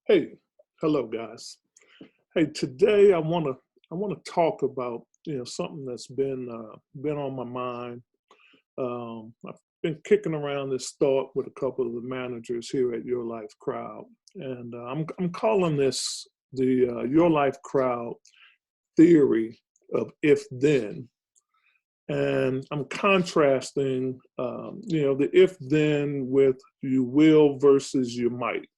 Hey, hello guys. Hey, today I want to talk about something that's been on my mind. I've been kicking around this thought with a couple of the managers here at Your Life Crowd, and I'm calling this the Your Life Crowd theory of if then, and I'm contrasting the if then with you will versus you might,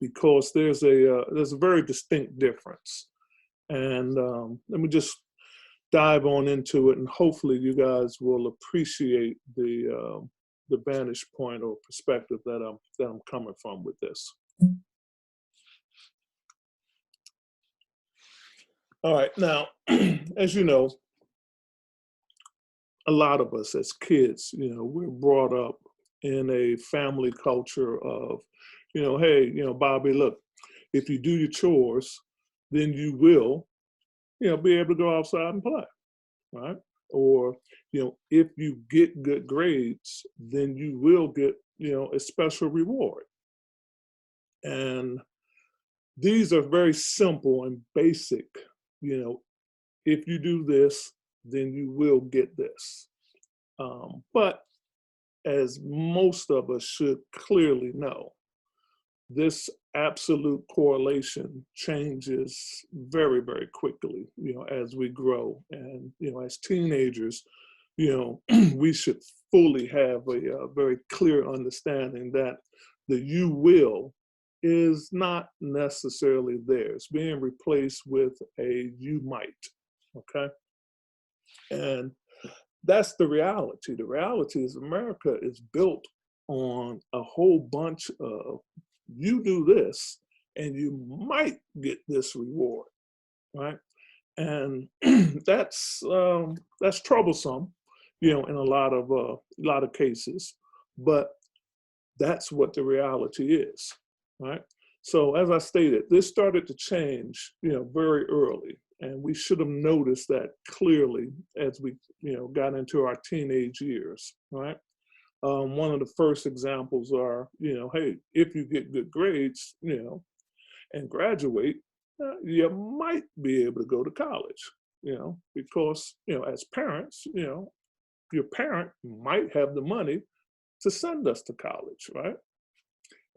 because there's a very distinct difference. And let me just dive on into it, and hopefully you guys will appreciate the vantage point or perspective that I'm coming from with this. All right, now, as you know, a lot of us as kids, we're brought up in a family culture of, hey, Bobby, look, if you do your chores, then you will, be able to go outside and play, right? Or, if you get good grades, then you will get, a special reward. And these are very simple and basic, you know, if you do this, then you will get this. But as most of us should clearly know, this absolute correlation changes very, very quickly, as we grow. And, as teenagers, we should fully have a very clear understanding that the you will is not necessarily there. It's being replaced with a you might, okay? And that's the reality. The reality is America is built on a whole bunch of you do this and you might get this reward, right? And that's troublesome, in a lot of cases, but that's what the reality is, right? So as I stated, this started to change, very early, and we should have noticed that clearly as we, got into our teenage years, right? One of the first examples are, hey, if you get good grades, and graduate, you might be able to go to college, because, as parents, your parent might have the money to send us to college, right?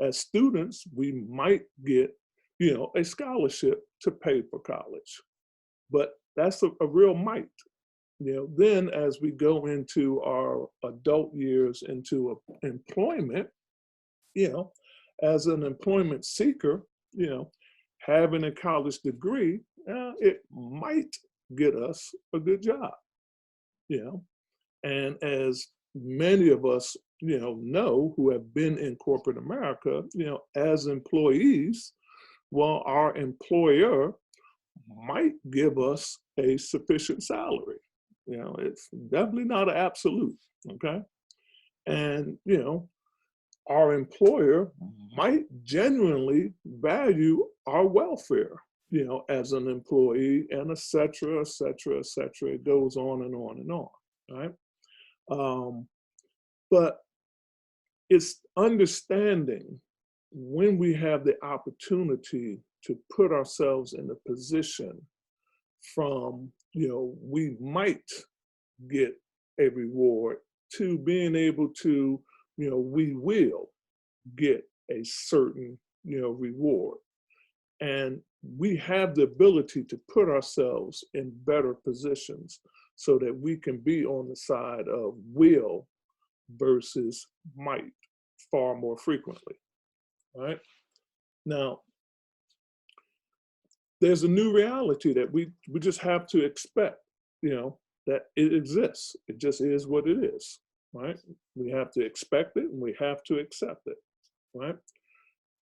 As students, we might get, a scholarship to pay for college, but that's a real might. Then as we go into our adult years into employment, as an employment seeker, having a college degree, it might get us a good job, and as many of us, know who have been in corporate America, as employees, well, our employer might give us a sufficient salary. It's definitely not an absolute, okay? And, our employer might genuinely value our welfare, as an employee, and et cetera, et cetera, et cetera. It goes on and on and on, right? But it's understanding when we have the opportunity to put ourselves in a position from, we might get a reward, to being able to, we will get a certain, reward. And we have the ability to put ourselves in better positions so that we can be on the side of will versus might far more frequently, right? Now, there's a new reality that we just have to expect, that it exists. It just is what it is, right? We have to expect it and we have to accept it, right?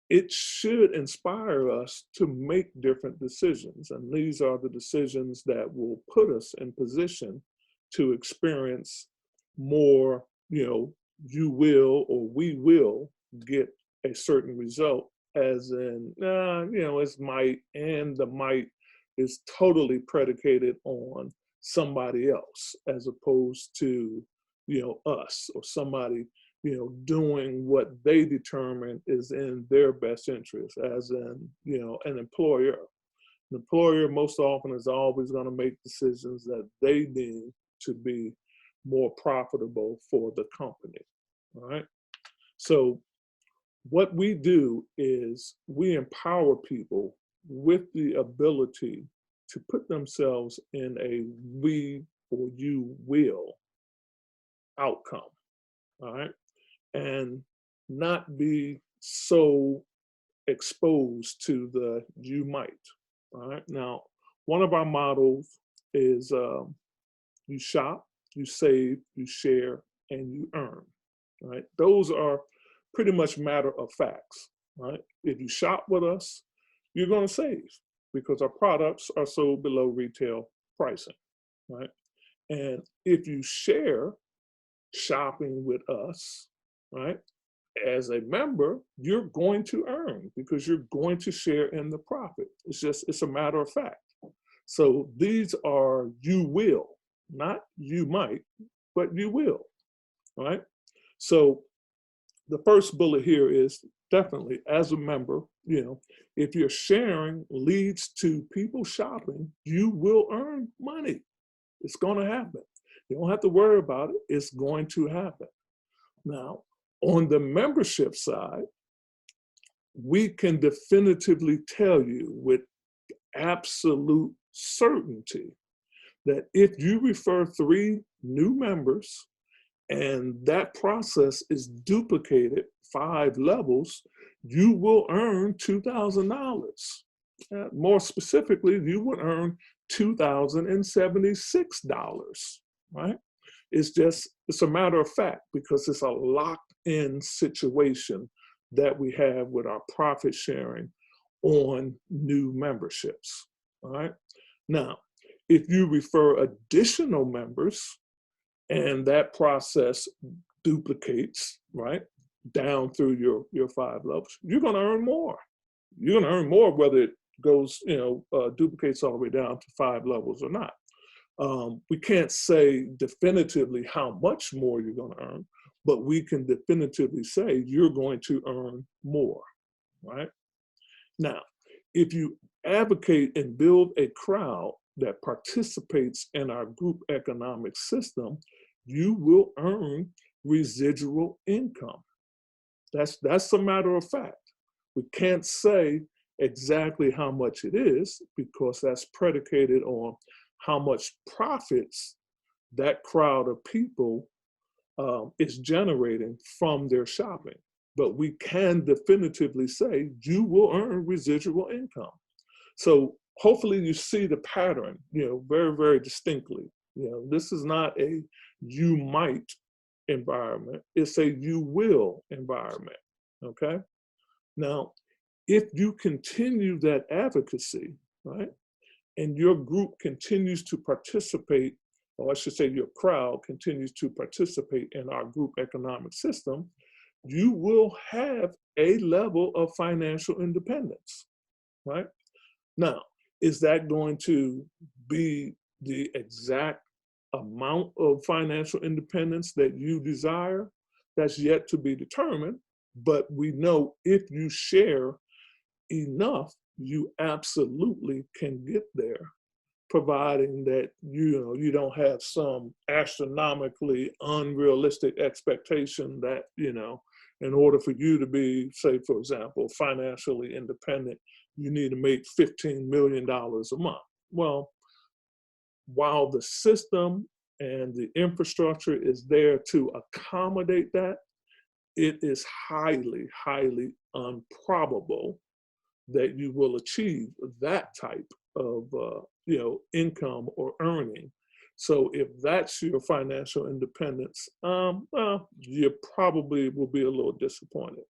It should inspire us to make different decisions. And these are the decisions that will put us in position to experience more, you will or we will get a certain result, as in, it's might, and the might is totally predicated on somebody else as opposed to, us or somebody, doing what they determine is in their best interest, as in, an employer. An employer most often is always going to make decisions that they deem to be more profitable for the company. All right. So what we do is we empower people with the ability to put themselves in a we or you will outcome. All right. And not be so exposed to the you might. All right. Now, one of our models is you shop, you save, you share, and you earn. Right. Those are pretty much matter of facts. Right. If you shop with us, you're going to save because our products are sold below retail pricing. Right. And if you share shopping with us, right, as a member, you're going to earn because you're going to share in the profit. It's a matter of fact. So these are you will, not you might, but you will, right? So the first bullet here is definitely as a member, if your sharing leads to people shopping, you will earn money. It's going to happen. You don't have to worry about it. It's going to happen. Now, on the membership side, we can definitively tell you with absolute certainty that if you refer 3 new members and that process is duplicated 5 levels, you will earn $2,000. More specifically, you would earn $2,076, right? It's a matter of fact because it's a locked-in situation that we have with our profit sharing on new memberships, all right? Now, if you refer additional members and that process duplicates, right, down through your 5 levels, you're gonna earn more. You're gonna earn more whether it goes, duplicates all the way down to 5 levels or not. We can't say definitively how much more you're going to earn, but we can definitively say you're going to earn more, right? Now, if you advocate and build a crowd that participates in our group economic system, you will earn residual income. That's a matter of fact. We can't say exactly how much it is because that's predicated on how much profits that crowd of people is generating from their shopping. But we can definitively say you will earn residual income. So hopefully you see the pattern, very, very distinctly. This is not a you might environment, it's a you will environment, okay? Now, if you continue that advocacy, right, and your group continues to participate, or I should say your crowd continues to participate in our group economic system, you will have a level of financial independence, right? Now, is that going to be the exact amount of financial independence that you desire? That's yet to be determined, but we know if you share enough, you absolutely can get there, providing that you don't have some astronomically unrealistic expectation that in order for you to be, say for example, financially independent, you need to make $15 million a month. Well, while the system and the infrastructure is there to accommodate that, it is highly, highly improbable that you will achieve that type of income or earning. So if that's your financial independence, well, you probably will be a little disappointed.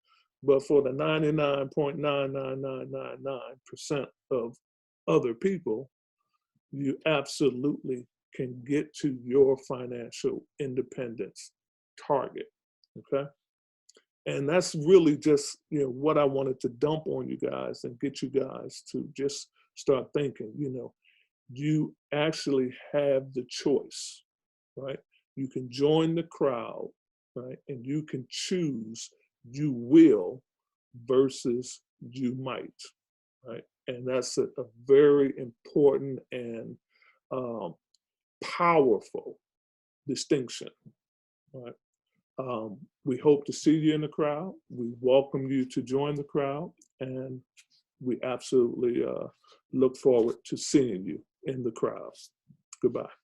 But for the 99.99999% of other people, you absolutely can get to your financial independence target, okay? And that's really just what I wanted to dump on you guys and get you guys to just start thinking, you actually have the choice, right? You can join the crowd right? And you can choose you will versus you might, right? And that's a very important and um, powerful distinction, right? We hope to see you in the crowd. We welcome you to join the crowd, and we absolutely look forward to seeing you in the crowd. Goodbye.